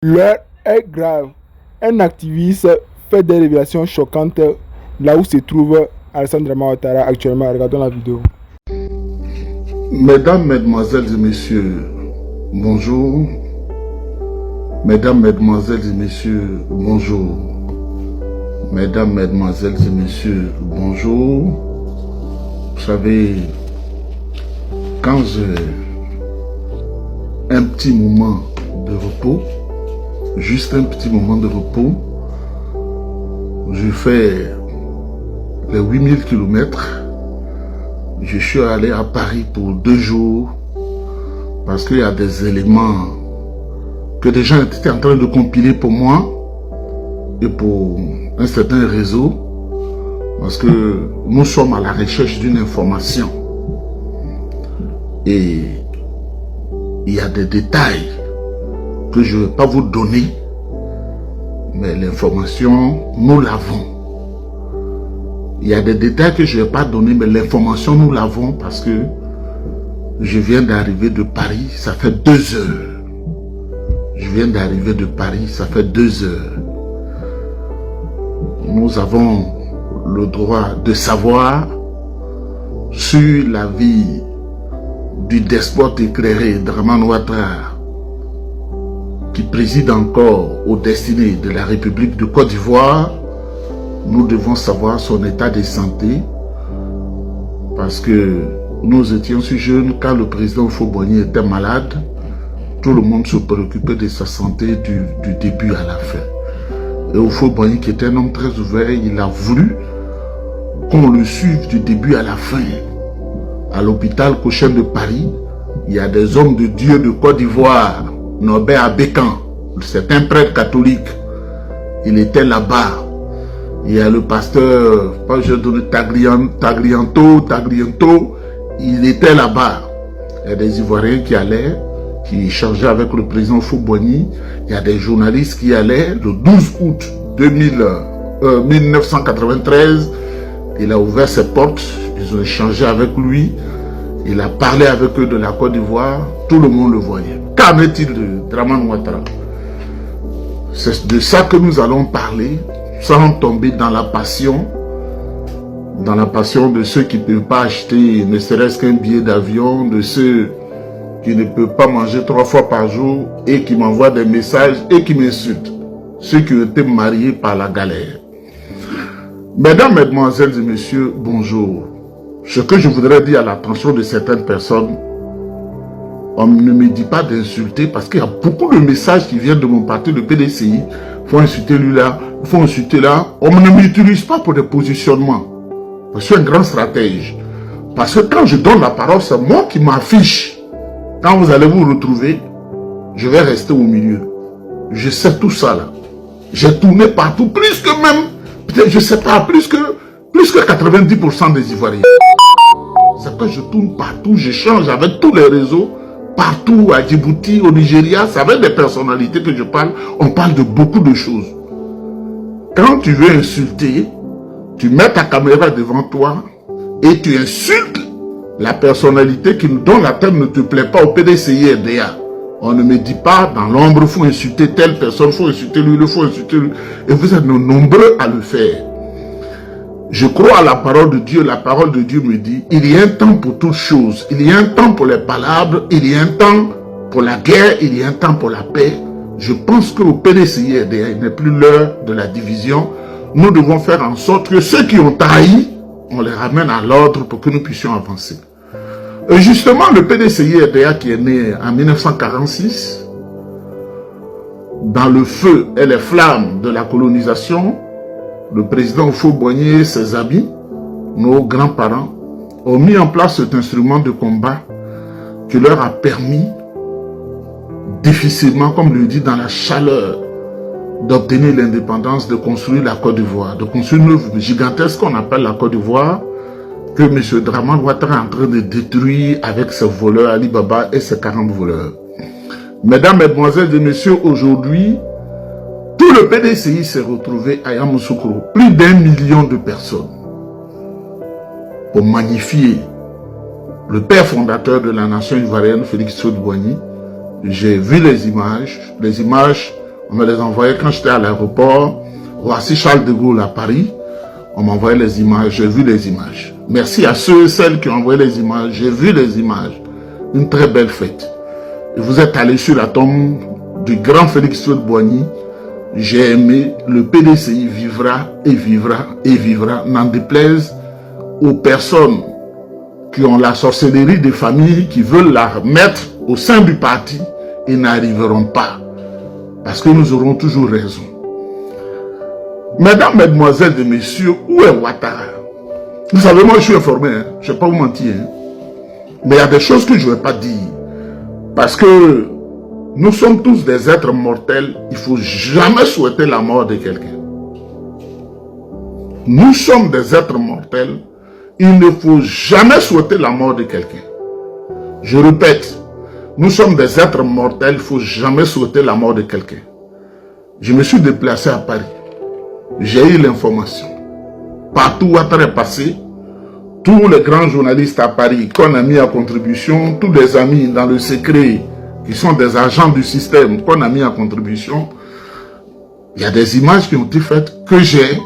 L'heure est grave. Un activiste fait des révélations choquantes là où se trouve Alassane Dramane Ouattara actuellement. Regardons la vidéo. Mesdames, Mesdemoiselles et Messieurs, bonjour. Mesdames, Mesdemoiselles et Messieurs, bonjour. Mesdames, Mesdemoiselles et Messieurs, bonjour. Vous savez, quand j'ai un petit moment de repos, juste un petit moment de repos, je fais les 8000 km. Je suis allé à Paris pour 2 jours parce qu'il y a des éléments que des gens étaient en train de compiler pour moi et pour un certain réseau, parce que nous sommes à la recherche d'une information et il y a des détails que je ne vais pas vous donner, mais l'information, nous l'avons. Il y a des détails que je ne vais pas donner, mais l'information, nous l'avons parce que je viens d'arriver de Paris, ça fait 2 heures. Je viens d'arriver de Paris, ça fait 2 heures. Nous avons le droit de savoir sur la vie du despote éclairé Dramane Ouattara, qui préside encore aux destinées de la République de Côte d'Ivoire. Nous devons savoir son état de santé parce que nous étions si jeunes quand le président Houphouët-Boigny était malade. Tout le monde se préoccupait de sa santé du début à la fin. Et Houphouët-Boigny, qui était un homme très ouvert, il a voulu qu'on le suive du début à la fin. À l'hôpital Cochin de Paris, il y a des hommes de Dieu de Côte d'Ivoire. Norbert Abékan, c'est un prêtre catholique. Il était là-bas. Il y a le pasteur, je donne Taglianto, il était là-bas. Il y a des Ivoiriens qui allaient, qui échangeaient avec le président Houphouët-Boigny. Il y a des journalistes qui allaient. Le 12 août 1993, il a ouvert ses portes, ils ont échangé avec lui. Il a parlé avec eux de la Côte d'Ivoire, tout le monde le voyait. Qu'en est-il de Dramane Ouattara? C'est de ça que nous allons parler, sans tomber dans la passion de ceux qui ne peuvent pas acheter ne serait-ce qu'un billet d'avion, de ceux qui ne peuvent pas manger 3 fois par jour et qui m'envoient des messages et qui m'insultent. Ceux qui ont été mariés par la galère. Mesdames, Mesdemoiselles et Messieurs, bonjour. Ce que je voudrais dire à l'attention de certaines personnes, on ne me dit pas d'insulter parce qu'il y a beaucoup de messages qui viennent de mon parti, le PDCI. Il faut insulter lui là, il faut insulter là. On ne m'utilise pas pour des positionnements. Je suis un grand stratège. Parce que quand je donne la parole, c'est moi qui m'affiche. Quand vous allez vous retrouver, je vais rester au milieu. Je sais tout ça là. J'ai tourné partout, plus que même, peut-être je ne sais pas, plus que 90% des Ivoiriens. C'est que je tourne partout, j'échange avec tous les réseaux, partout à Djibouti, au Nigeria, c'est avec des personnalités que je parle, on parle de beaucoup de choses. Quand tu veux insulter, tu mets ta caméra devant toi et tu insultes la personnalité dont la tête ne te plaît pas au PDCI RDA. On ne me dit pas dans l'ombre, il faut insulter telle personne, il faut insulter lui, il faut insulter lui. Et vous êtes nombreux à le faire. Je crois à la parole de Dieu. La parole de Dieu me dit, il y a un temps pour toutes choses. Il y a un temps pour les palabres, il y a un temps pour la guerre, il y a un temps pour la paix. Je pense qu'au PDCI RDA, il n'est plus l'heure de la division. Nous devons faire en sorte que ceux qui ont trahi, on les ramène à l'ordre pour que nous puissions avancer. Et justement, le PDCI RDA qui est né en 1946, dans le feu et les flammes de la colonisation, le président Houphouët-Boigny et ses amis, nos grands-parents, ont mis en place cet instrument de combat qui leur a permis, difficilement, comme le dit dans la chaleur, d'obtenir l'indépendance, de construire la Côte d'Ivoire, de construire une œuvre gigantesque qu'on appelle la Côte d'Ivoire, que M. Dramane Ouattara est en train de détruire avec ses voleurs, Ali Baba et ses 40 voleurs. Mesdames, Mesdemoiselles et Messieurs, aujourd'hui, tout le PDCI s'est retrouvé à Yamoussoukro, plus d'1 million de personnes, pour magnifier le père fondateur de la nation ivoirienne, Félix Houphouët-Boigny. J'ai vu les images On me les envoyait quand j'étais à l'aéroport, voici Charles de Gaulle à Paris. On m'envoyait les images, j'ai vu les images. Merci à ceux et celles qui ont envoyé les images, j'ai vu les images. Une très belle fête. Et vous êtes allés sur la tombe du grand Félix Houphouët-Boigny. J'ai aimé, le PDCI vivra et vivra et vivra, n'en déplaise aux personnes qui ont la sorcellerie des familles, qui veulent la mettre au sein du parti et n'arriveront pas. Parce que nous aurons toujours raison. Mesdames, mesdemoiselles et messieurs, où est Ouattara? Vous savez, moi je suis informé, hein? Je ne vais pas vous mentir. Hein? Mais il y a des choses que je ne vais pas dire. Parce que nous sommes tous des êtres mortels. Il ne faut jamais souhaiter la mort de quelqu'un. Nous sommes des êtres mortels. Il ne faut jamais souhaiter la mort de quelqu'un. Je répète, nous sommes des êtres mortels. Il ne faut jamais souhaiter la mort de quelqu'un. Je me suis déplacé à Paris. J'ai eu l'information. Partout où Ouattara est passé, tous les grands journalistes à Paris qu'on a mis à contribution, tous les amis dans le secret, qui sont des agents du système qu'on a mis à contribution, il y a des images qui ont été faites que j'ai.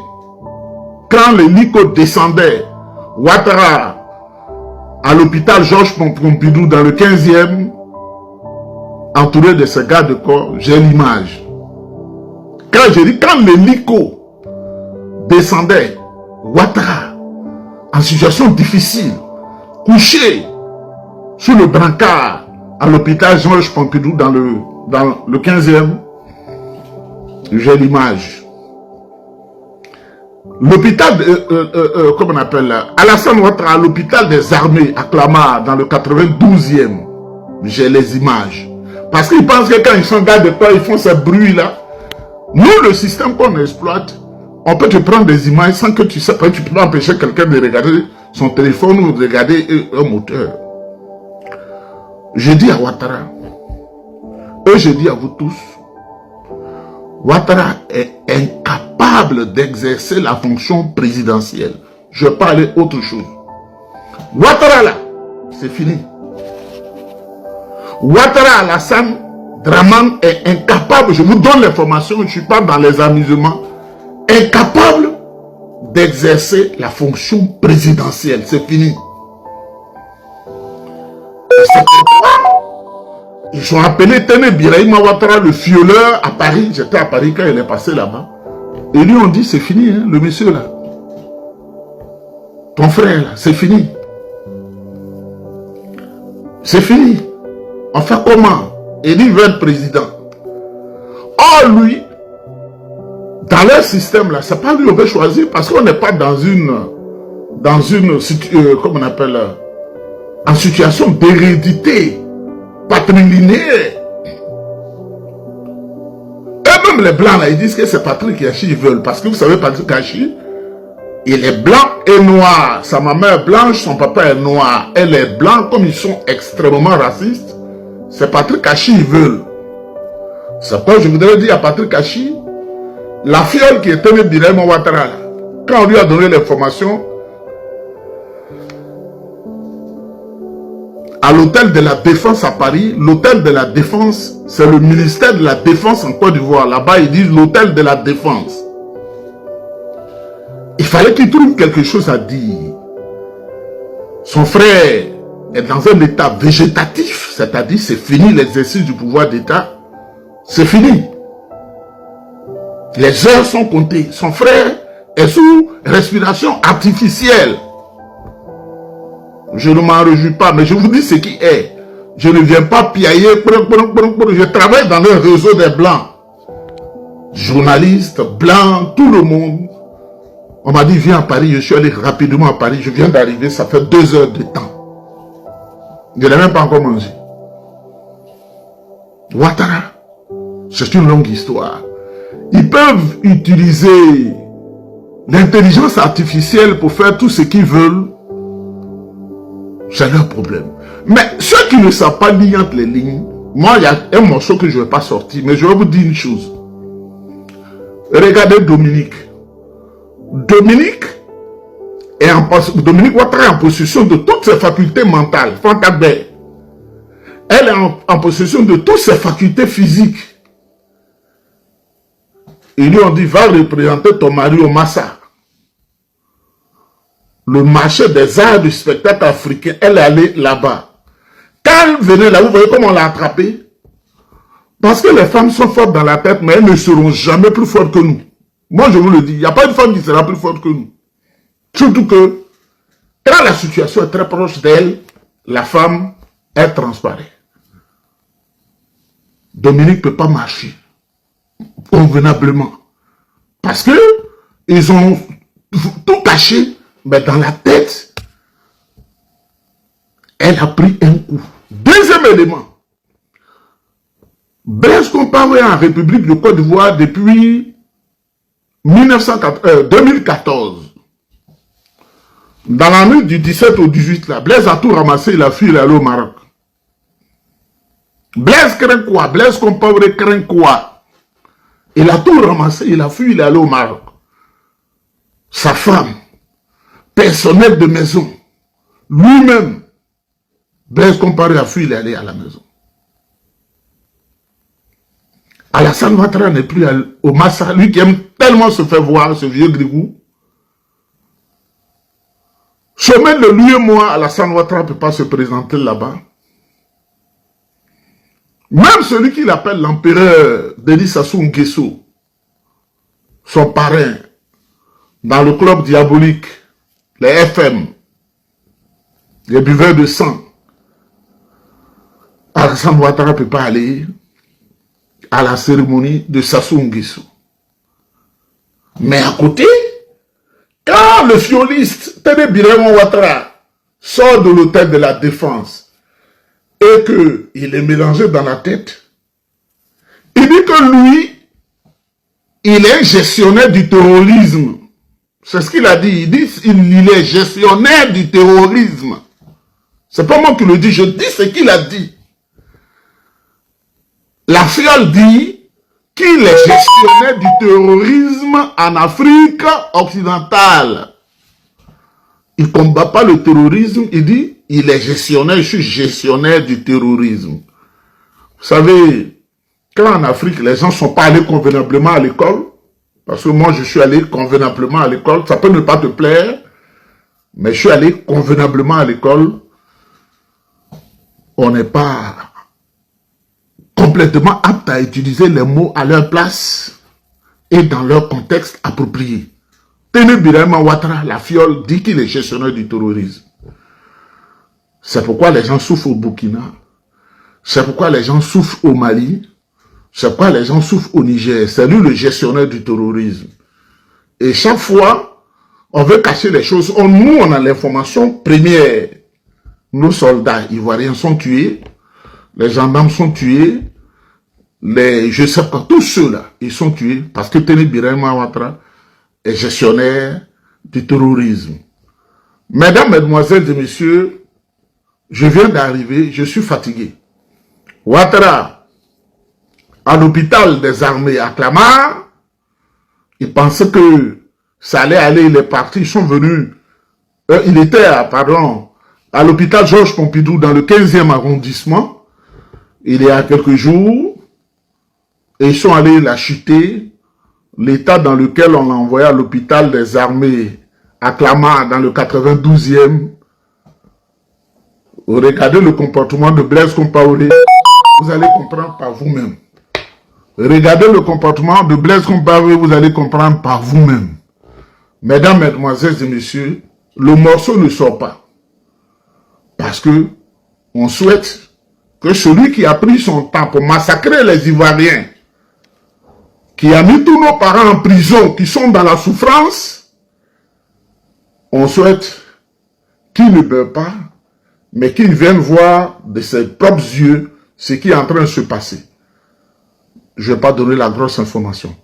Quand l'hélico descendait, Ouattara, à l'hôpital Georges Pompidou, dans le 15e, entouré de ces gardes de corps, j'ai l'image. Quand j'ai dit, quand l'hélico descendait, Ouattara, en situation difficile, couché sous le brancard à l'hôpital Georges Pompidou dans le 15e, j'ai l'image. L'hôpital, comment on appelle, Alassane Ouattara, à l'hôpital des armées à Clamart, dans le 92e, j'ai les images. Parce qu'ils pensent que quand ils sont garde de corps, ils font ce bruit-là. Nous, le système qu'on exploite, on peut te prendre des images sans que tu sais pas, tu peux empêcher quelqu'un de regarder son téléphone ou de regarder un moteur. Je dis à Ouattara, et je dis à vous tous, Ouattara est incapable d'exercer la fonction présidentielle. Je vais parler autre chose. Ouattara là, c'est fini. Ouattara Alassane Dramane est incapable, je vous donne l'information, je ne suis pas dans les amusements, incapable d'exercer la fonction présidentielle. C'est fini. Ils ont appelé Tene Birahima Ouattara le violeur à Paris. J'étais à Paris quand il est passé là-bas. Et lui on dit c'est fini, hein, le monsieur là. Ton frère là, c'est fini. C'est fini. On fait comment? Et lui veut être président. Or lui, dans leur système là, c'est pas lui qu'on veut choisir parce qu'on n'est pas dans une comment on appelle, en situation d'hérédité patrilinéaire. Et même les blancs là, ils disent que c'est Patrick Kachi ils veulent. Parce que vous savez, Patrick Kachi, il est blanc et noir. Sa maman est blanche, son papa est noir. Elle est blanc, comme ils sont extrêmement racistes. C'est Patrick Kachi ils veulent. C'est pourquoi je voudrais dire à Patrick Kachi, la fiole qui était Tene Birahima Ouattara là, quand on lui a donné l'information, à l'hôtel de la Défense à Paris, l'hôtel de la Défense, c'est le ministère de la Défense en Côte d'Ivoire. Là-bas, ils disent l'hôtel de la Défense. Il fallait qu'il trouve quelque chose à dire. Son frère est dans un état végétatif, c'est-à-dire c'est fini l'exercice du pouvoir d'État. C'est fini. Les heures sont comptées. Son frère est sous respiration artificielle. Je ne m'en réjouis pas, mais je vous dis ce qui est. Je ne viens pas piailler. Je travaille dans le réseau des Blancs. Journalistes, Blancs, tout le monde. On m'a dit, viens à Paris. Je suis allé rapidement à Paris. Je viens d'arriver, ça fait 2 heures de temps. Je n'ai même pas encore mangé. Ouattara, c'est une longue histoire. Ils peuvent utiliser l'intelligence artificielle pour faire tout ce qu'ils veulent. C'est leur problème. Mais ceux qui ne savent pas lire entre les lignes, moi, il y a un morceau que je ne vais pas sortir, mais je vais vous dire une chose. Regardez Dominique. Dominique Ouattara est en possession de toutes ses facultés mentales. Fantabé. Elle est en possession de toutes ses facultés physiques. Ils lui ont dit, va représenter ton mari au Massa. Le marché des arts du spectacle africain, elle est allée là-bas. Quand elle venait là, vous voyez comment on l'a attrapée? Parce que les femmes sont fortes dans la tête, mais elles ne seront jamais plus fortes que nous. Moi, je vous le dis, il n'y a pas une femme qui sera plus forte que nous. Surtout que, quand la situation est très proche d'elle, la femme, elle transparaît. Dominique ne peut pas marcher convenablement. Parce que ils ont tout caché, mais dans la tête, elle a pris un coup. Deuxième élément, Blaise Compaoré en République de Côte d'Ivoire depuis 2014. Dans la nuit du 17 au 18, là, Blaise a tout ramassé, il a fui, il est allé au Maroc. Blaise craint quoi? Blaise Compaoré craint quoi? Il a tout ramassé, il a fui, il est allé au Maroc. Sa femme, personnel de maison, lui-même, Blaise Compaoré a fui, il est allé à la maison. Alassane Ouattara n'est plus au Massa, lui qui aime tellement se faire voir, ce vieux grigou. Chemin de lui et moi, Alassane Ouattara ne peut pas se présenter là-bas. Même celui qu'il appelle l'empereur Denis Sassou Nguesso, son parrain, dans le club diabolique, les FM, les buveurs de sang, Alassane Ouattara ne peut pas aller à la cérémonie de Sassou Nguesso. Mais à côté, quand le violiste Téné Birama Ouattara sort de l'hôtel de la Défense et qu'il est mélangé dans la tête, il dit que lui, il est gestionnaire du terrorisme. C'est ce qu'il a dit. Il dit qu'il est gestionnaire du terrorisme. C'est pas moi qui le dis, je dis ce qu'il a dit. La fiole dit qu'il est gestionnaire du terrorisme en Afrique occidentale. Il ne combat pas le terrorisme, il dit il est gestionnaire, je suis gestionnaire du terrorisme. Vous savez, quand en Afrique, les gens ne sont pas allés convenablement à l'école, parce que moi je suis allé convenablement à l'école, ça peut ne pas te plaire, mais je suis allé convenablement à l'école, on n'est pas complètement apte à utiliser les mots à leur place et dans leur contexte approprié. Téné Birama Ouattara, la fiole, dit qu'il est gestionnaire du terrorisme. C'est pourquoi les gens souffrent au Burkina. C'est pourquoi les gens souffrent au Mali. C'est pourquoi les gens souffrent au Niger. C'est lui le gestionnaire du terrorisme. Et chaque fois, on veut cacher les choses. Nous, on a l'information première. Nos soldats ivoiriens sont tués. Les gendarmes sont tués. Je ne sais pas, tous ceux-là, ils sont tués parce que Téné Birama Ouattara est gestionnaire du terrorisme. Mesdames, mesdemoiselles et messieurs, je viens d'arriver, je suis fatigué. Ouattara, à l'hôpital des armées à Clamart, il pensait que ça allait aller, il est parti, ils sont venus, il était, à l'hôpital Georges Pompidou dans le 15e arrondissement, il y a quelques jours, et ils sont allés l'acheter, l'état dans lequel on l'a envoyé à l'hôpital des armées à Clamart dans le 92e. Regardez le comportement de Blaise Compaoré, vous allez comprendre par vous-même. Regardez le comportement de Blaise Compaoré, vous allez comprendre par vous-même. Mesdames, mesdemoiselles et messieurs, le morceau ne sort pas. Parce que on souhaite que celui qui a pris son temps pour massacrer les Ivoiriens, qui a mis tous nos parents en prison, qui sont dans la souffrance, on souhaite qu'il ne meure pas, mais qu'il vienne voir de ses propres yeux ce qui est en train de se passer. Je ne vais pas donner la grosse information.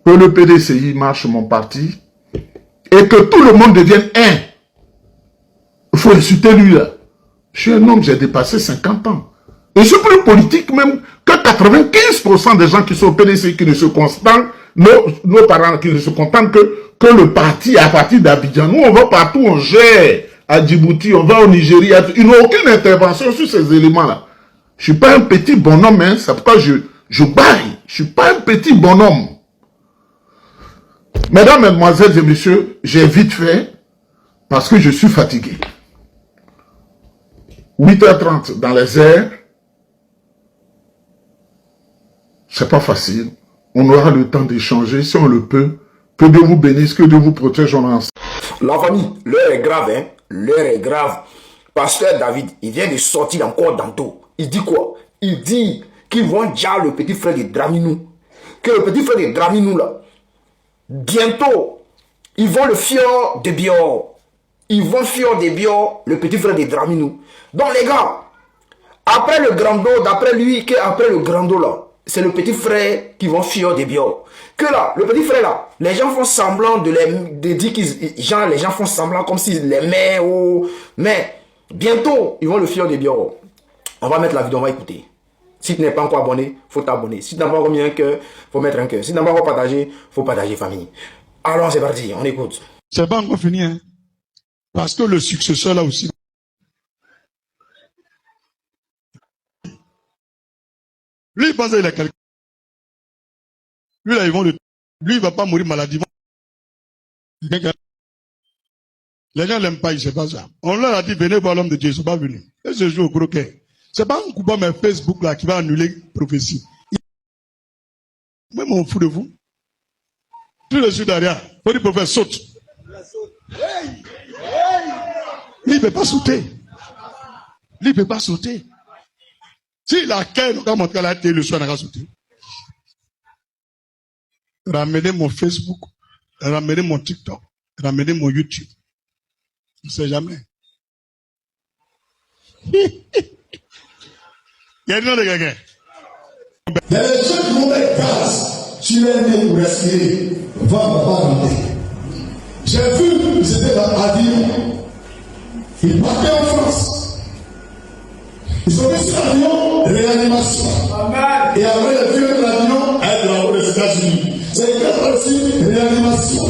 Que le PDCI marche mon parti et que tout le monde devienne un. Il faut insulter lui là. Je suis un homme, j'ai dépassé 50 ans. Et je suis plus politique même que 95% des gens qui sont au PDCI qui ne se contentent, nos parents qui ne se contentent que le parti à partir d'Abidjan. Nous on va partout, on gère. À Djibouti, on va au Nigeria, ils n'ont aucune intervention sur ces éléments-là. Je ne suis pas un petit bonhomme, hein, c'est pourquoi je baille. Je ne suis pas un petit bonhomme. Mesdames, Mesdemoiselles et Messieurs, j'ai vite fait parce que je suis fatigué. 8h30 dans les airs, c'est pas facile. On aura le temps d'échanger si on le peut. Que Dieu vous bénisse, que Dieu vous protège en ensemble. La famille, l'heure est grave, hein. L'heure est grave. Pasteur David, il vient de sortir encore d'Anto. Il dit quoi? Il dit qu'ils vont dire le petit frère de Draminou. Que le petit frère de Draminou, là, bientôt, ils vont le fior de Bior. Ils vont fior de Bior, le petit frère de Draminou. Donc les gars, après le grand dos, d'après lui, qu'après le grand dos, là, c'est le petit frère qui vont fior de Bior. Que là, le petit frère là, les gens font semblant de dire qu'ils, genre, les gens font semblant comme s'ils l'aimaient, ou, mais, bientôt, ils vont le fior de Bior. On va mettre la vidéo, on va écouter. Si tu n'es pas encore abonné, faut t'abonner. Si tu n'as pas encore mis un cœur, faut mettre un cœur. Si tu n'as pas encore partagé, faut partager, famille. Alors, c'est parti, on écoute. C'est pas encore fini, hein. Parce que le successeur là aussi. Lui, il pense qu'il a quelqu'un. Lui, là, lui, il va pas mourir maladivement. Les gens l'aiment pas, il sait pas ça. On leur a dit, venez voir l'homme de Dieu, ils sont pas venus. Et ce jour au croquet. C'est pas un coupable, mais Facebook là, qui va annuler prophétie. Moi, je m'en fous de vous. Tout le sud derrière. Faut dire, prophète, saute. Lui, il ne peut pas sauter. Lui, il ne peut pas sauter. S'il a qu'un, il va montrer la télé le soir, il va sauter. Ramenez mon Facebook, ramenez mon TikTok, ramenez mon YouTube. Je ne sais jamais. Il y a une autre quelqu'un. Il y a des gens qui vont mettre gaz sur les nez pour respirer. Va pas arrêter. J'ai vu, ils étaient dans l'avion. Ils partaient en France. Ils sont mis sur l'avion, réanimation. Amen. Et après, ils ont vu l'avion à l'aéroport des États-Unis. C'est écrit aussi réanimation.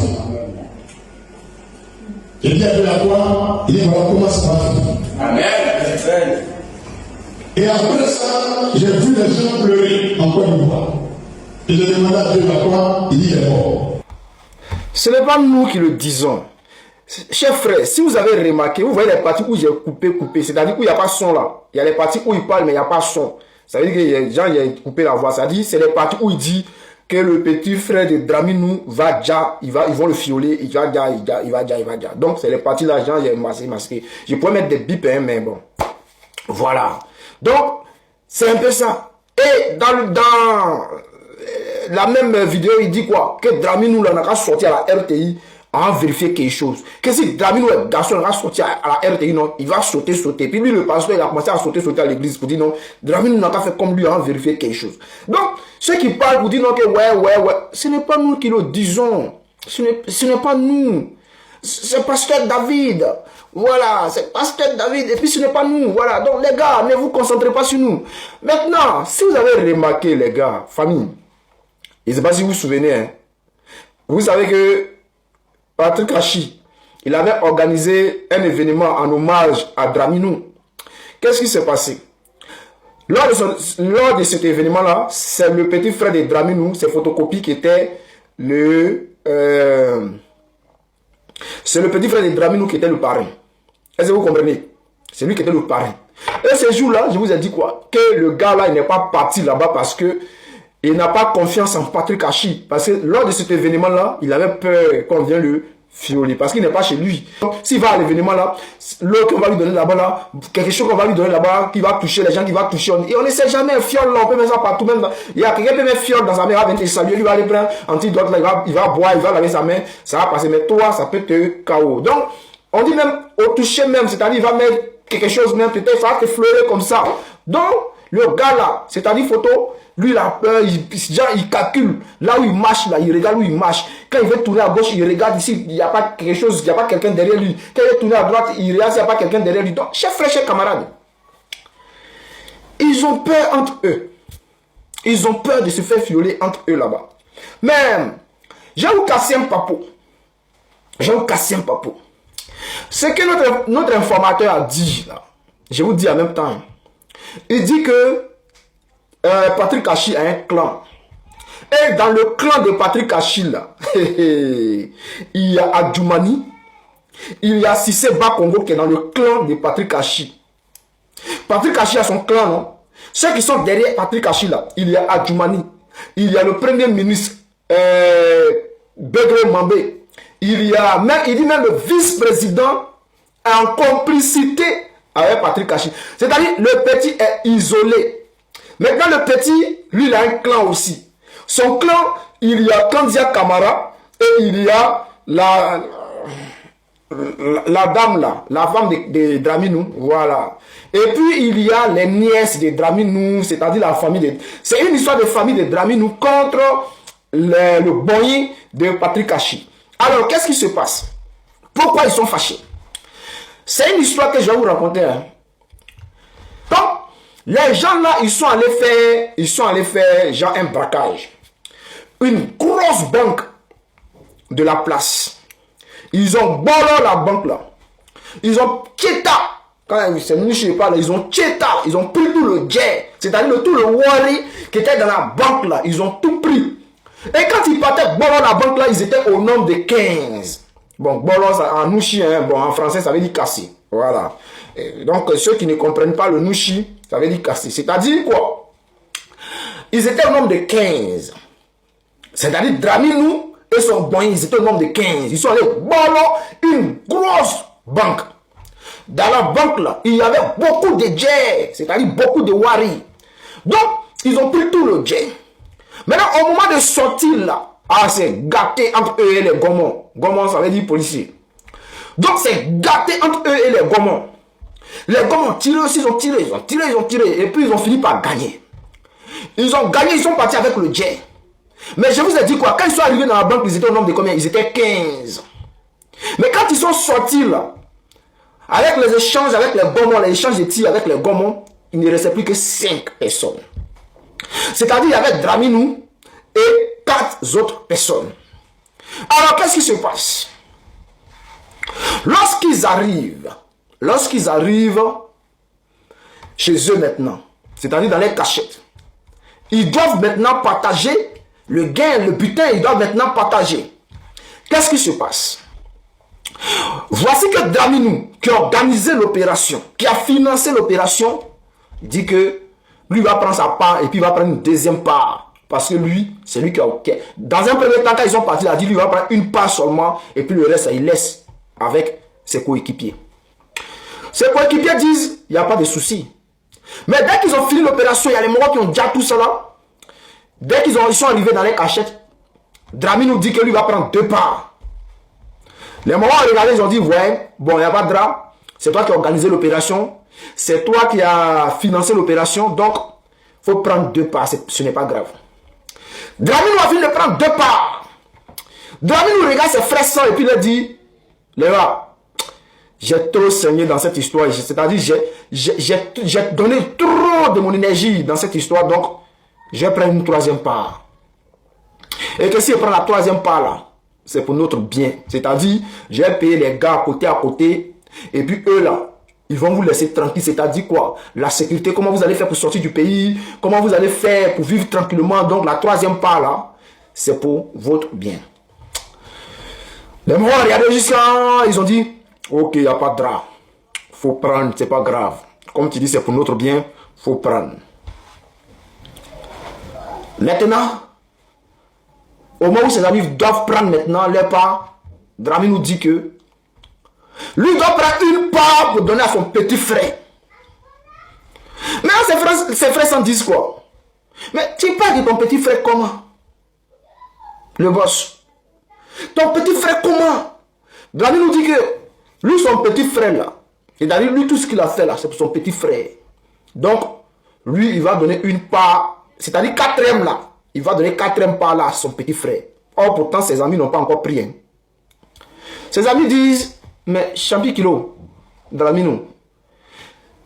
Et bien, de la quoi, il va commencer par finir. Amen. Et après ça, j'ai vu les gens pleurer en Côte d'Ivoire. Et j'ai demandé à Dieu à quoi, il est mort. Ce n'est pas nous qui le disons. Chers frères, si vous avez remarqué, vous voyez les parties où j'ai coupé, c'est-à-dire où il n'y a pas de son là. Il y a les parties où il parle, mais il n'y a pas de son. Ça veut dire que les gens ont coupé la voix. Ça dit, c'est les parties où il dit que le petit frère de Draminou va déjà, ils vont le fioler, il va déjà. Donc, c'est les parties là, gens, j'ai masqué. Je pourrais mettre des bips, hein, mais bon. Voilà. Donc, c'est un peu ça. Et dans la même vidéo, il dit quoi? Que Draminou là n'a qu'à sortir à la RTI à vérifier quelque chose. Que si Draminou est garçon, il va sortir à la RTI, non, il va sauter. Puis lui, le pasteur, il a commencé à sauter à l'église pour dire non, Draminou n'a qu'à faire comme lui à vérifier quelque chose. Donc, ceux qui parlent pour dire non, que ouais, ce n'est pas nous qui le disons. Ce n'est pas nous. C'est pasteur David. Voilà, c'est pasteur David. Et puis ce n'est pas nous. Voilà, donc les gars, ne vous concentrez pas sur nous. Maintenant, si vous avez remarqué, les gars, famille, je ne sais pas si vous vous souvenez, hein, vous savez que Patrick Hachi, il avait organisé un événement en hommage à Draminou. Qu'est-ce qui s'est passé? Lors de cet événement-là, c'est le petit frère de Draminou, ses photocopies qui était c'est le petit frère de Draminou qui était le parrain. Est-ce que vous comprenez? C'est lui qui était le parrain. Et ce jour-là, je vous ai dit quoi? Que le gars-là, il n'est pas parti là-bas parce que il n'a pas confiance en Patrick Hachi. Parce que lors de cet événement-là, il avait peur qu'on vienne le violer. Parce qu'il n'est pas chez lui. S'il va à l'événement-là, l'autre qu'on va lui donner là-bas, là, quelque chose qu'on va lui donner là-bas, qui va toucher les gens, qui va toucher. Et on ne sait jamais, un fiole là, on peut mettre ça partout. Même, il y a quelqu'un qui peut mettre fiole dans sa main, il va venir te saluer, lui va aller prendre antidote, là, il va boire, il va laver sa main, ça va passer. Mais toi, ça peut te KO. Donc, on dit même, au toucher même, c'est-à-dire, il va mettre quelque chose même, peut-être, ça va te fleurer comme ça. Donc, le gars là, c'est-à-dire photo, lui il a peur, il calcule. Là où il marche, là, il regarde où il marche. Quand il veut tourner à gauche, il regarde ici, il n'y a pas quelque chose, il n'y a pas quelqu'un derrière lui. Quand il veut tourner à droite, il regarde s'il n'y a pas quelqu'un derrière lui. Donc, chers frères, chers camarades, ils ont peur entre eux. Ils ont peur de se faire violer entre eux là-bas. Même, je vais vous casser un papo. Ce que notre informateur a dit là, je vous dis en même temps. Il dit que Patrick Hachi a un clan. Et dans le clan de Patrick Achille, il y a Adjoumani, il y a Sissé Bakongo qui est dans le clan de Patrick Achille. Patrick Achille a son clan, non? Ceux qui sont derrière Patrick Achille, il y a Adjoumani, il y a le premier ministre Bedre Mambé, il y a même, il dit même le vice-président en complicité avec Patrick Achille. C'est-à-dire le petit est isolé. Maintenant le petit, lui il a un clan aussi. Son clan, il y a Kandia Kamara et il y a la dame là, la femme de Draminou, voilà. Et puis il y a les nièces de Draminou, c'est-à-dire la famille de... C'est une histoire de famille de Draminou contre le boy de Patrick Achille. Alors qu'est-ce qui se passe? Pourquoi ils sont fâchés? C'est une histoire que je vais vous raconter. Hein. Donc, les gens là, ils sont allés faire genre un braquage. Une grosse banque de la place. Ils ont bolé la banque là. Ils ont tcheta. Quand c'est nous, je parle, ils ont tcheta. Ils ont pris tout le jet. C'est-à-dire tout le wari qui était dans la banque là. Ils ont tout pris. Et quand ils partaient bolé la banque là, ils étaient au nombre de 15. Bon, bolo en nouchi, hein, bon, en français, ça veut dire casser. Voilà. Et donc, ceux qui ne comprennent pas le nouchi, ça veut dire casser. C'est-à-dire quoi? Ils étaient au nombre de 15. C'est-à-dire Draminou et son bon, ils étaient au nombre de 15. Ils sont allés bolo une grosse banque. Dans la banque là, il y avait beaucoup de jets, c'est-à-dire beaucoup de wari. Donc, ils ont pris tout le jet. Maintenant, au moment de sortir là, ah, c'est gâté entre eux et les Gomons. Gomons, ça veut dire policier. Donc, c'est gâté entre eux et les Gomons. Les Gomons tiré aussi, ils ont tiré. Et puis, ils ont fini par gagner. Ils ont gagné, ils sont partis avec le jet. Mais je vous ai dit quoi? Quand ils sont arrivés dans la banque, ils étaient au nombre de combien? Ils étaient 15. Mais quand ils sont sortis là, avec les échanges avec les Gomons, les échanges de tirs avec les Gomons, il ne restait plus que 5 personnes. C'est-à-dire, il y avait Draminou et 4 autres personnes. Alors, qu'est-ce qui se passe? Lorsqu'ils arrivent chez eux maintenant, c'est-à-dire dans les cachettes, ils doivent maintenant partager le gain, le butin, ils doivent maintenant partager. Qu'est-ce qui se passe? Voici que Draminou, qui a organisé l'opération, qui a financé l'opération, dit que lui va prendre sa part et puis il va prendre une deuxième part. Parce que lui, c'est lui qui a... Dans un premier temps, quand ils sont partis, il a dit lui va prendre une part seulement et puis le reste, il laisse avec ses coéquipiers. Ses coéquipiers disent, il n'y a pas de souci. Mais dès qu'ils ont fini l'opération, il y a les Marocains qui ont déjà tout ça là. Dès qu'ils sont arrivés dans les cachettes, Drami nous dit que lui va prendre 2 parts. Les Marocains ont regardé, ils ont dit, ouais, bon, il n'y a pas de drame. C'est toi qui as organisé l'opération. C'est toi qui as financé l'opération. Donc, il faut prendre 2 parts. Ce n'est pas grave. Drami nous a fini de prendre 2 parts. Drami nous regarde ses frères sang et puis il a dit, les gars, j'ai trop saigné dans cette histoire. C'est-à-dire, j'ai donné trop de mon énergie dans cette histoire. Donc, je vais prendre une 3e part. Et que si je prends la 3e part là, c'est pour notre bien. C'est-à-dire, je vais payer les gars à côté. Et puis eux là, ils vont vous laisser tranquille. C'est-à-dire quoi? La sécurité, comment vous allez faire pour sortir du pays? Comment vous allez faire pour vivre tranquillement? Donc la 3e part là, c'est pour votre bien. Les morts, regardez jusqu'à... Ils ont dit, ok, il n'y a pas de drap. Faut prendre, c'est pas grave. Comme tu dis, c'est pour notre bien, faut prendre. Maintenant, au moment où ces amis doivent prendre maintenant leur part, Drami nous dit que lui doit prendre une part pour donner à son petit frère. Maintenant, ses frères s'en disent quoi? Mais tu parles de ton petit frère comment? Le boss. Ton petit frère comment? Drami nous dit que lui, son petit frère là, c'est-à-dire lui, tout ce qu'il a fait là, c'est pour son petit frère. Donc, lui, il va donner une part, c'est-à-dire 4e là. Il va donner 4e part là à son petit frère. Or, pourtant, ses amis n'ont pas encore pris. Hein. Ses amis disent, mais Champi Kilo, Draminou,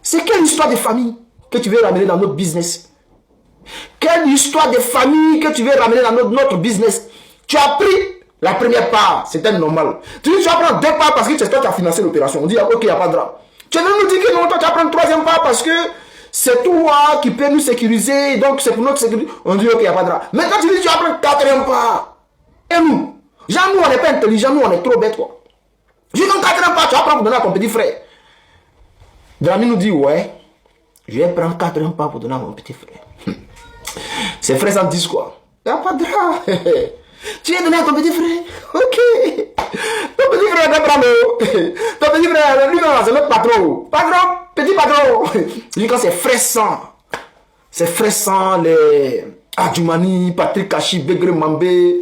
c'est quelle histoire de famille que tu veux ramener dans notre business? Quelle histoire de famille que tu veux ramener dans notre business? Tu as pris la première part, c'était normal. Tu dis, tu vas prendre 2 parts parce que c'est toi qui as financé l'opération. On dit, ok, il n'y a pas de drame. Tu nous dis que non, toi tu vas prendre 3e part parce que c'est toi qui peux nous sécuriser, donc c'est pour notre sécurité. On dit, ok, il n'y a pas de drame. Mais quand tu dis, tu apprends 4e pas. Et nous, genre, nous, on n'est pas intelligents, nous, on est trop bêtes, quoi. Je dis, donc 4e pas, tu apprends pour donner à ton petit frère. Drami nous dit, ouais, je vais prendre 4e pas pour donner à mon petit frère. Ses frères s'en disent quoi? Il n'y a pas de drame. Tu es donné à ton petit frère? Ok. Ton petit frère est bravo. Ton petit frère, lui, c'est notre patron. Patron, petit patron. Lui, quand c'est frais sang, les Adjoumani, Patrick Kachi, Begre Mambé,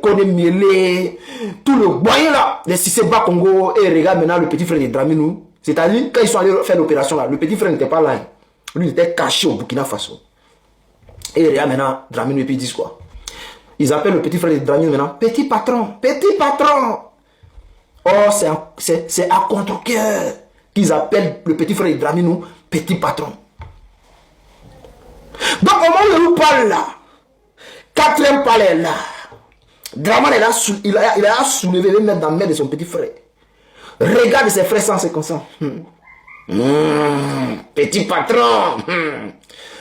Kone Miele, tout le boyen là, les Sisseba Congo, et regarde maintenant le petit frère de Draminou. C'est-à-dire, quand ils sont allés faire l'opération là, le petit frère n'était pas là. Hein. Lui, il était caché au Burkina Faso. Et regarde maintenant, Draminou, et puis ils disent quoi? Ils appellent le petit frère de Draminou maintenant, petit patron, petit patron. Oh, c'est à contre-cœur qu'ils appellent le petit frère de Draminou, petit patron. Donc, au moment où nous parle là, 4e palais là, Draman il a soulevé le mettre dans la main de son petit frère. Regarde ses frères sans c'est comme ça. Petit patron.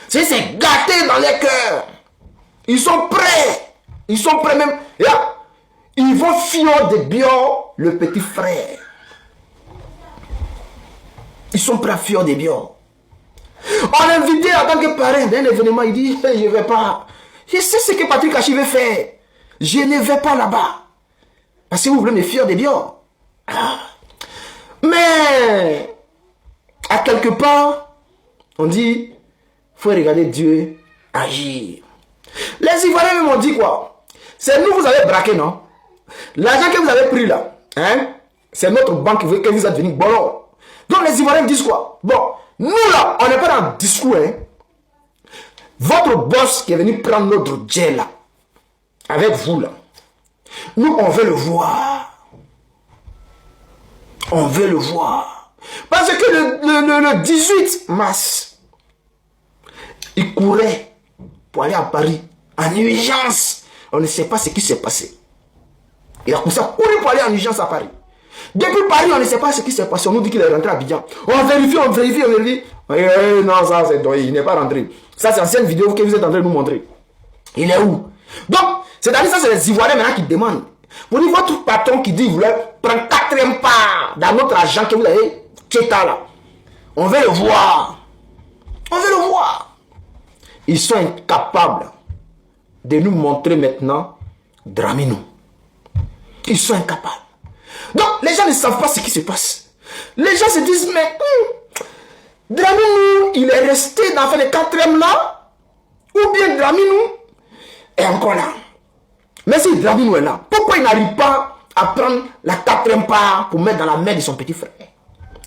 C'est gâté dans les cœurs. Ils sont prêts. Ils sont prêts même. Là, ils vont fier de bien le petit frère. Ils sont prêts à fier de bien. On l'a invité en tant que parrain d'un événement. Il dit, hey, je ne vais pas. Je sais ce que Patrick Kachi veut faire. Je ne vais pas là-bas. Parce que vous voulez me fier de bien. Mais, à quelque part, on dit, il faut regarder Dieu agir. Les Ivoiriens m'ont dit quoi? C'est nous vous avez braqué, non? L'argent que vous avez pris là, hein? C'est notre banque que vous êtes venu. Bon, donc les Ivoiriens disent quoi? Bon, nous là, on n'est pas dans le discours, hein? Votre boss qui est venu prendre notre jet là, avec vous là, nous on veut le voir. On veut le voir. Parce que le 18 mars, il courait pour aller à Paris en urgence. On ne sait pas ce qui s'est passé. Il a couru pour aller en urgence à Paris. Depuis Paris, on ne sait pas ce qui s'est passé. On nous dit qu'il est rentré à Abidjan. On vérifie. Non, ça c'est doy. Il n'est pas rentré. Ça c'est l'ancienne vidéo que vous êtes en train de nous montrer. Il est où? Donc, c'est-à-dire ça c'est les Ivoiriens maintenant qui demandent. Vous dites votre patron qui dit qu'il voulait prendre 4e part dans notre argent que vous avez Tcheta là. On veut le voir. On veut le voir. Ils sont incapables de nous montrer maintenant Draminou. Ils sont incapables. Donc les gens ne savent pas ce qui se passe. Les gens se disent mais Draminou il est resté dans le 4e là, ou bien Draminou est encore là. Mais si Draminou est là, pourquoi il n'arrive pas à prendre la 4e part pour mettre dans la main de son petit frère?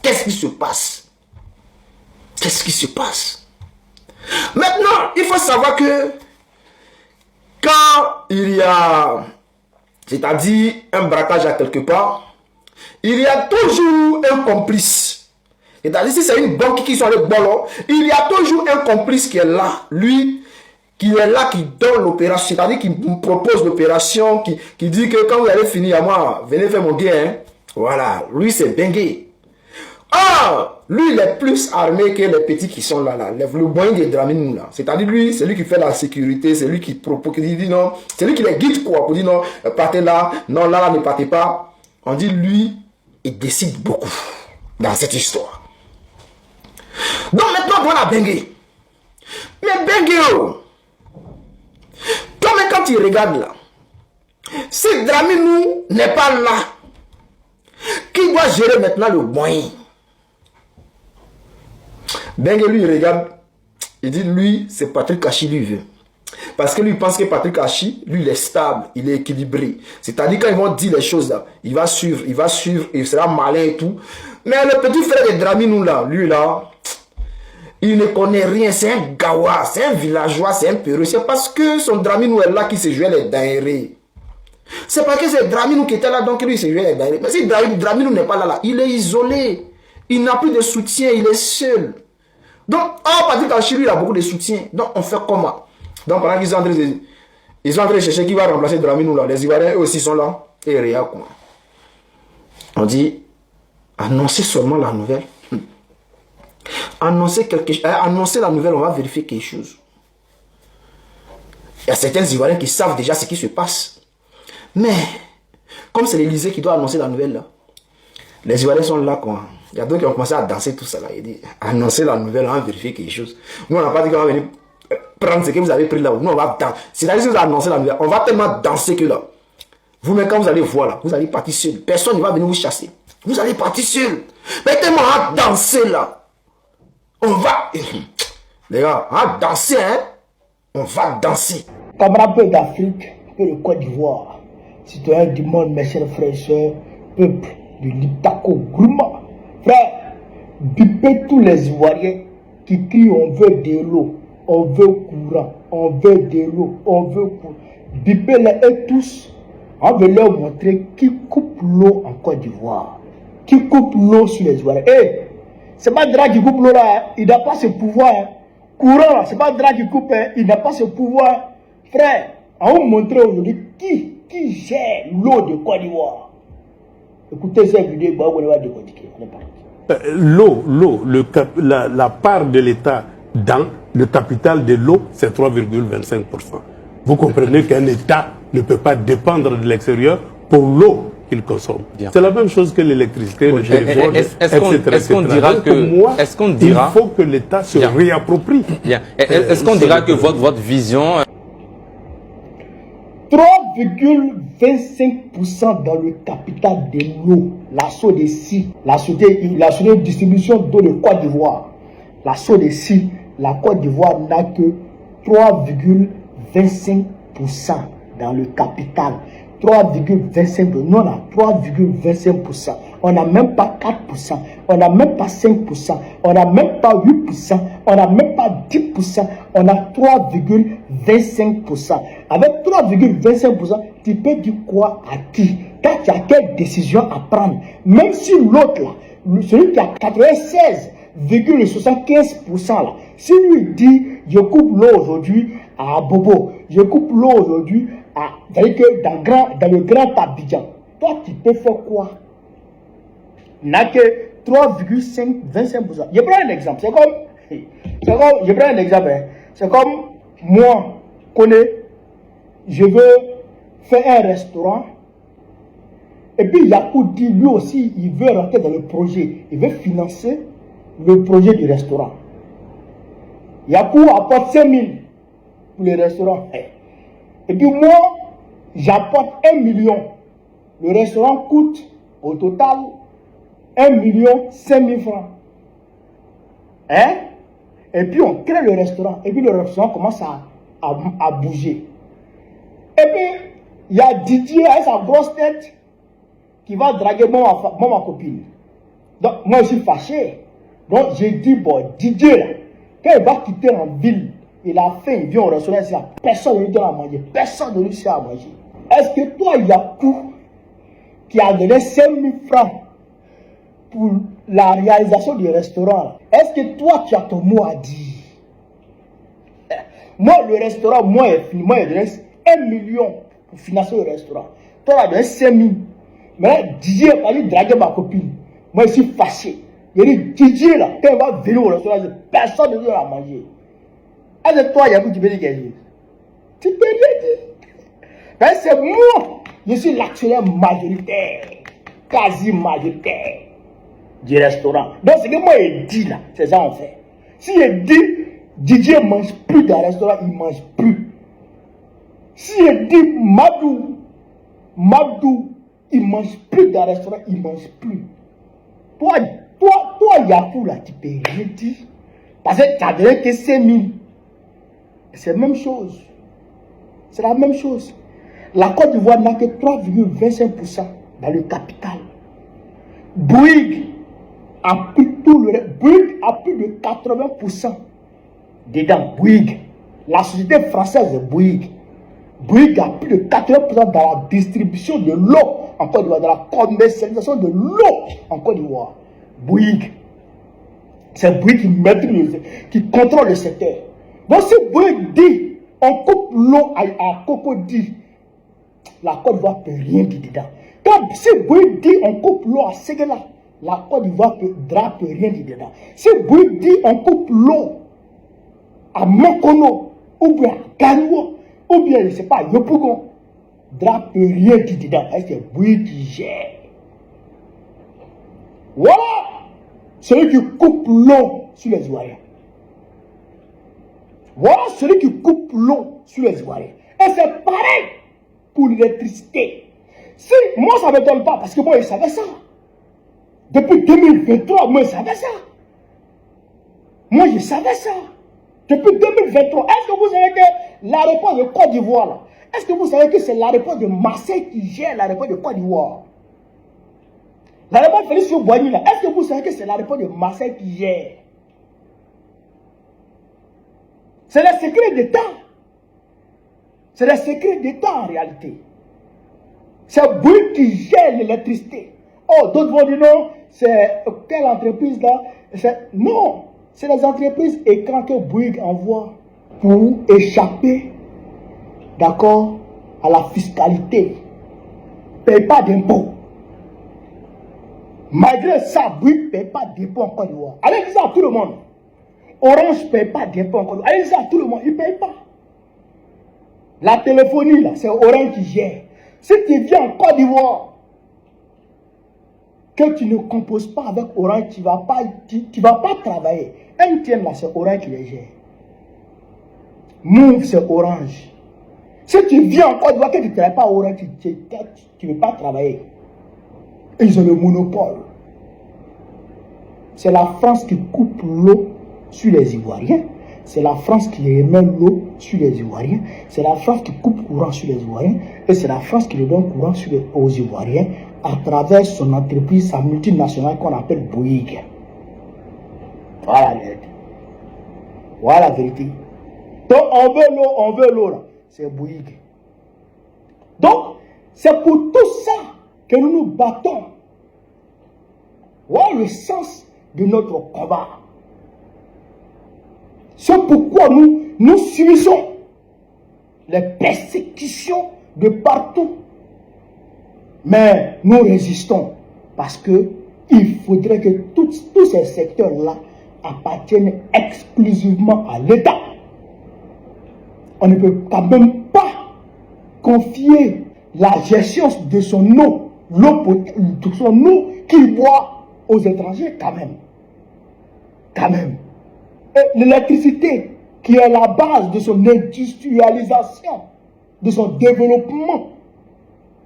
Qu'est-ce qui se passe? Qu'est-ce qui se passe? Maintenant, il faut savoir que quand il y a, c'est-à-dire un braquage à quelque part, il y a toujours un complice. C'est-à-dire si c'est une banque qui sont allés bolon, il y a toujours un complice qui est là. Lui, qui est là, qui donne l'opération, c'est-à-dire qui me propose l'opération, qui dit que quand vous allez finir à moi, venez faire mon gain. Hein. Voilà, lui c'est Bengue. Ah, lui il est plus armé que les petits qui sont là, le moyen de Draminou là. C'est-à-dire lui, c'est lui qui fait la sécurité, c'est lui qui propose, qui dit non, c'est lui qui les guide quoi, pour dire non, partez là, non là, ne partez pas. On dit lui, il décide beaucoup dans cette histoire. Donc maintenant, voilà Bengue. Mais Bengue, quand il regarde là, si Draminou n'est pas là, qui doit gérer maintenant le moyen? Bengue lui il regarde, il dit lui c'est Patrick Kachi lui veut. Parce que lui pense que Patrick Kachi, lui il est stable, il est équilibré. C'est-à-dire quand ils vont dire les choses là, il va suivre, il sera malin et tout. Mais le petit frère de Draminou là, lui là, il ne connaît rien, c'est un gawa, c'est un villageois, c'est un peureux. C'est parce que son Draminou est là qui se jouait les dingueries. C'est parce que c'est Draminou qui était là, donc lui il se jouait les dingueries. Mais si Draminou n'est pas là, il est isolé. Il n'a plus de soutien, il est seul. Donc, Patrick Kachi, lui, il a beaucoup de soutien. Donc, on fait comment? Donc, pendant qu'ils sont en train de chercher qui va remplacer Draminou là, les Ivoiriens eux aussi sont là. Et regarde comment. On dit, annoncez seulement la nouvelle. annoncer la nouvelle, on va vérifier quelque chose. Il y a certains Ivoiriens qui savent déjà ce qui se passe. Mais, comme c'est l'Élysée qui doit annoncer la nouvelle, là, les Ivoiriens sont là, quoi. Il y a d'autres qui ont commencé à danser tout ça, là. Il dit, annoncer la nouvelle, on va vérifier quelque chose. Nous, on n'a pas dit qu'on va venir prendre ce que vous avez pris là. Nous, on va danser. C'est-à-dire que vous annoncez la nouvelle, on va tellement danser que là, vous-même, quand vous allez voir là, vous allez partir seul. Personne ne va venir vous chasser. Vous allez partir seul. Mais tellement à danser là. On va... Les gars, à danser, hein. On va danser. Camarades peu d'Afrique, peu de Côte d'Ivoire, citoyens du monde, mes chers frères et sœurs, peuple de l'Itako Gourma. Frère, bipez tous les Ivoiriens qui crient on veut de l'eau, on veut courant, on veut de l'eau, on veut courant. Bipez-les et tous. On veut leur montrer qui coupe l'eau en Côte d'Ivoire. Qui coupe l'eau sur les Ivoiriens. Eh, c'est pas Dra qui coupe l'eau là, hein. Il n'a pas ce pouvoir. Hein. Courant là, c'est pas Dra qui coupe, hein. Il n'a pas ce pouvoir. Frère, on va vous montrer aujourd'hui qui gère l'eau de Côte d'Ivoire. Écoutez cette vidéo, on va décortiquer. On est parti. L'eau, la part de l'État dans le capital de l'eau, c'est 3,25%. Vous comprenez qu'un État ne peut pas dépendre de l'extérieur pour l'eau qu'il consomme. C'est la même chose que l'électricité, le téléphone, etc. Est-ce qu'on dira que... il faut que l'État se réapproprie. Est-ce qu'on dira que votre vision... 3,25% dans le capital de l'eau, la SODECI, la société de distribution d'eau de Côte d'Ivoire. La SODECI, la Côte d'Ivoire n'a que 3,25% dans le capital. 3,25%. Nous, on a 3,25%. On n'a même pas 4%. On n'a même pas 5%. On n'a même pas 8%. On n'a même pas 10%. On a 3,25%. Avec 3,25%, tu peux dire quoi à qui? Quand tu as quelle décision à prendre? Même si l'autre, là, celui qui a 96,75% là, si lui dit, je coupe l'eau aujourd'hui à Bobo, je coupe l'eau aujourd'hui à, c'est-à-dire que dans le grand Abidjan, toi tu peux faire quoi? Il n'a que 3,25%. Je prends un exemple, je prends un exemple, hein. C'est comme moi, je veux faire un restaurant, et puis Yakou dit lui aussi, il veut rentrer dans le projet, il veut financer le projet du restaurant. Yakou apporte 5 000 pour le restaurant. Et puis moi, j'apporte 1 million. Le restaurant coûte au total 1 500 000 francs. Hein? Et puis on crée le restaurant. Et puis le restaurant commence à bouger. Et puis, il y a Didier avec sa grosse tête qui va draguer ma copine. Donc, moi, je suis fâché. Donc, j'ai dit, bon, Didier, là, quand il va quitter en ville, il a faim, il vient au restaurant, il dit, personne ne lui donne à manger. Personne ne lui sait à manger. Est-ce que toi, Yakou, qui a donné 5 000 francs pour la réalisation du restaurant, est-ce que toi, tu as ton mot à dire? Moi, le restaurant, moi, il donné 1 million pour financer le restaurant. Toi, il a donné 5 000. Mais Didier a fallu draguer ma copine. Moi, je suis fâché. Il dit, Didier, là, quand il va venir au restaurant, personne ne lui donne à manger. Est-ce que toi, Yakou, tu peux dire quelque chose? Tu peux rien dire. Mais c'est moi. Je suis l'actionnaire majoritaire, quasi majoritaire du restaurant. Donc, ce que moi, je dis là, c'est ça en fait. Si je dis, Didier ne mange plus dans le restaurant, il ne mange plus. Si je dis, Mabdou, il ne mange plus dans le restaurant, il ne mange plus. Toi, Yakou, là, tu peux rien dire. Parce que tu as donné que 5 000. C'est la même chose. C'est la même chose. La Côte d'Ivoire n'a que 3,25% dans le capital. Bouygues a pris tout le reste. Bouygues a plus de 80% dedans. Bouygues. La société française est Bouygues. Bouygues a plus de 80% dans la distribution de l'eau en Côte d'Ivoire, dans la commercialisation de l'eau en Côte d'Ivoire. Bouygues. C'est Bouygues qui contrôle le secteur. Donc si Bouygues dit, on coupe l'eau à Cocody, la Côte d'Ivoire ne peut rien dire dedans. Donc si Bouygues dit, on coupe l'eau à Séguéla, la Côte d'Ivoire ne drape rien dit dedans. Si Bouygues dit on coupe l'eau à Mokono, ou bien à Gagno, ou bien, je ne sais pas, à Yopougon, drape rien dit dedans. C'est Bouygues qui gère. Voilà celui qui coupe l'eau sur les Ivoiriens. Voilà celui qui coupe l'eau sur les Ivoiriens. Et c'est pareil pour l'électricité. Si, moi ça ne me donne pas, parce que moi je savais ça. Depuis 2023, moi je savais ça. Moi je savais ça. Depuis 2023, est-ce que vous savez que l'aéroport de Côte d'Ivoire, là, est-ce que vous savez que c'est l'aéroport de Marseille qui gère l'aéroport de Côte d'Ivoire? L'aéroport Félix Boigny, là, est-ce que vous savez que c'est l'aéroport de Marseille qui gère? C'est le secret d'État. C'est le secret d'État en réalité. C'est Bouygues qui gère l'électricité. Oh, d'autres vont dire non, c'est quelle entreprise là? Non, c'est les entreprises écrans que Bouygues envoie pour échapper, d'accord, à la fiscalité. Ne paye pas d'impôts. Malgré ça, Bouygues ne paye pas d'impôts en Côte d'Ivoire. Allez dire ça à tout le monde. Orange ne paye pas d'impôts en Côte d'Ivoire. Allez dire ça à tout le monde, il ne paye pas. La téléphonie, là, c'est Orange qui gère. Si tu viens en Côte d'Ivoire, que tu ne composes pas avec Orange, tu ne vas pas travailler. MTN, là, c'est Orange qui les gère. Move, c'est Orange. Si tu viens en Côte d'Ivoire, que tu ne travailles pas Orange, tu ne peux pas travailler. Ils ont le monopole. C'est la France qui coupe l'eau sur les Ivoiriens. C'est la France qui émet l'eau sur les Ivoiriens. C'est la France qui coupe courant sur les Ivoiriens. Et c'est la France qui le donne courant aux Ivoiriens à travers son entreprise, sa multinationale qu'on appelle Bouygues. Voilà la vérité. Voilà la vérité. Donc on veut l'eau là. C'est Bouygues. Donc, c'est pour tout ça que nous nous battons. Voilà le sens de notre combat. C'est pourquoi nous subissons les persécutions de partout. Mais nous résistons parce que il faudrait que tous ces secteurs-là appartiennent exclusivement à l'État. On ne peut quand même pas confier la gestion de son eau, de son eau qu'il boit aux étrangers quand même. Quand même. L'électricité qui est la base de son industrialisation, de son développement,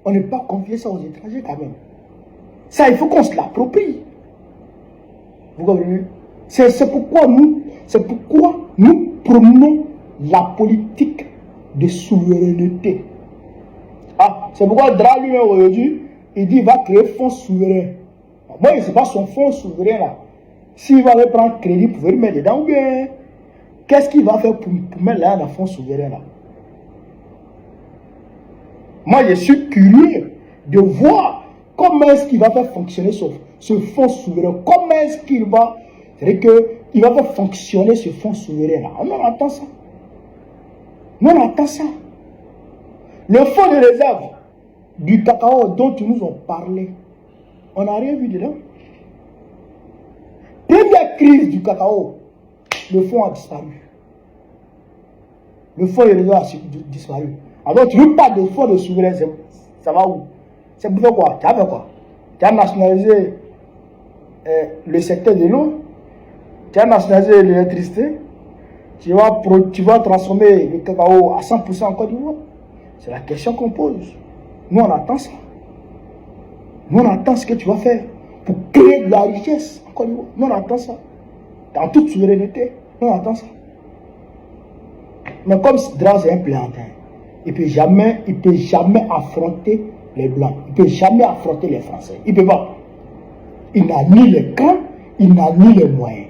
on ne peut pas confier ça aux étrangers quand même. Ça, il faut qu'on se l'approprie. Vous comprenez? C'est pourquoi nous promenons la politique de souveraineté. Ah, c'est pourquoi Dra lui-même aujourd'hui, il dit qu'il va créer fonds souverain. Moi, il ne sait pas son fonds souverain là. S'il va prendre crédit pour venir mettre dedans, ou bien qu'est-ce qu'il va faire pour mettre là dans le fonds souverain là? Moi, je suis curieux de voir comment est-ce qu'il va faire fonctionner ce fonds souverain. Comment est-ce qu'il va, c'est-à-dire qu'il va faire fonctionner ce fonds souverain là. On attend ça. Nous, on attend ça. Le fonds de réserve du cacao dont ils nous ont parlé, on n'a rien vu dedans. Première crise du cacao, le fonds a disparu. Le fonds de réserve a disparu. Alors tu ne parles de fonds de souverain, ça va où? C'est pour faire quoi? Tu as fait quoi? Tu as nationalisé le secteur de l'eau, tu as nationalisé l'électricité, tu vas transformer le cacao à 100% en Côte d'Ivoire. C'est la question qu'on pose. Nous, on attend ça. Nous, on attend ce que tu vas faire pour créer de la richesse en Côte d'Ivoire. Nous, on attend ça. Dans toute souveraineté, nous, on attend ça. Mais comme Dra, c'est un plaisantin, il ne peut jamais affronter les Blancs. Il ne peut jamais affronter les Français. Il ne peut pas. Il n'a ni les camps, il n'a ni les moyens.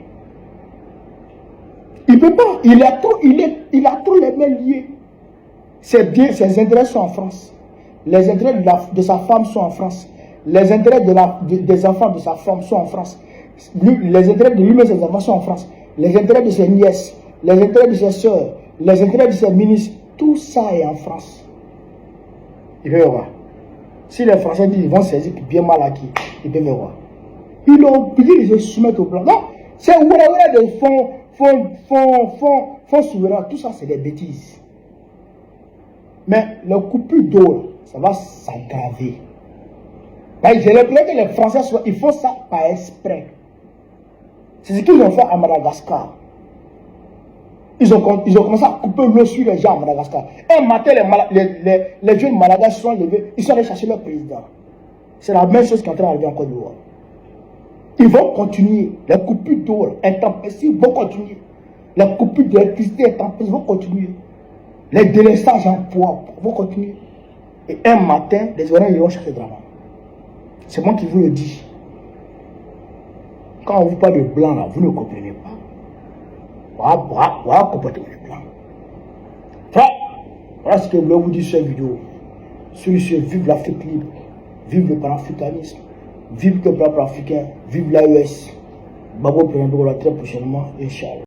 Il ne peut pas. Il a trop les mains liées. Ses intérêts sont en France. Les intérêts de sa femme sont en France. Les intérêts des enfants de sa femme sont en France. Les intérêts de lui-même et ses enfants sont en France. Les intérêts de ses nièces, les intérêts de ses soeurs, les intérêts de ses ministres, tout ça est en France. Il peut voir. Si les Français disent qu'ils vont saisir bien mal acquis, ils peuvent voir. Ils ont oublié de se soumettre au plan. Non, c'est des fonds souverains, tout ça c'est des bêtises. Mais le coupure d'eau, ça va s'aggraver. J'ai l'impression que les Français, ils font ça par exprès. C'est ce qu'ils ont fait à Madagascar. Ils ont commencé à couper l'eau sur les gens à Madagascar. Un matin, les jeunes Madagascar se sont levés, ils sont allés chercher leur président. C'est la même chose qui est en train d'arriver en Côte d'Ivoire. Ils vont continuer. Les coupures d'eau intempestives vont continuer. Les coupures d'électricité intempestives vont continuer. Les délaissages en poids vont continuer. Et un matin, les Ivoiriens iront chercher le drama. C'est moi qui vous le dis. Quand on vous parle de blanc, là, vous ne comprenez pas. Voilà comportement de blanc. Voilà ce que je voulais vous dire sur cette vidéo. Sur ce, vive l'Afrique libre. Vive le panafricanisme. Vive le peuple africain. Vive l'AES. Babo Président très prochainement, Inch'Allah.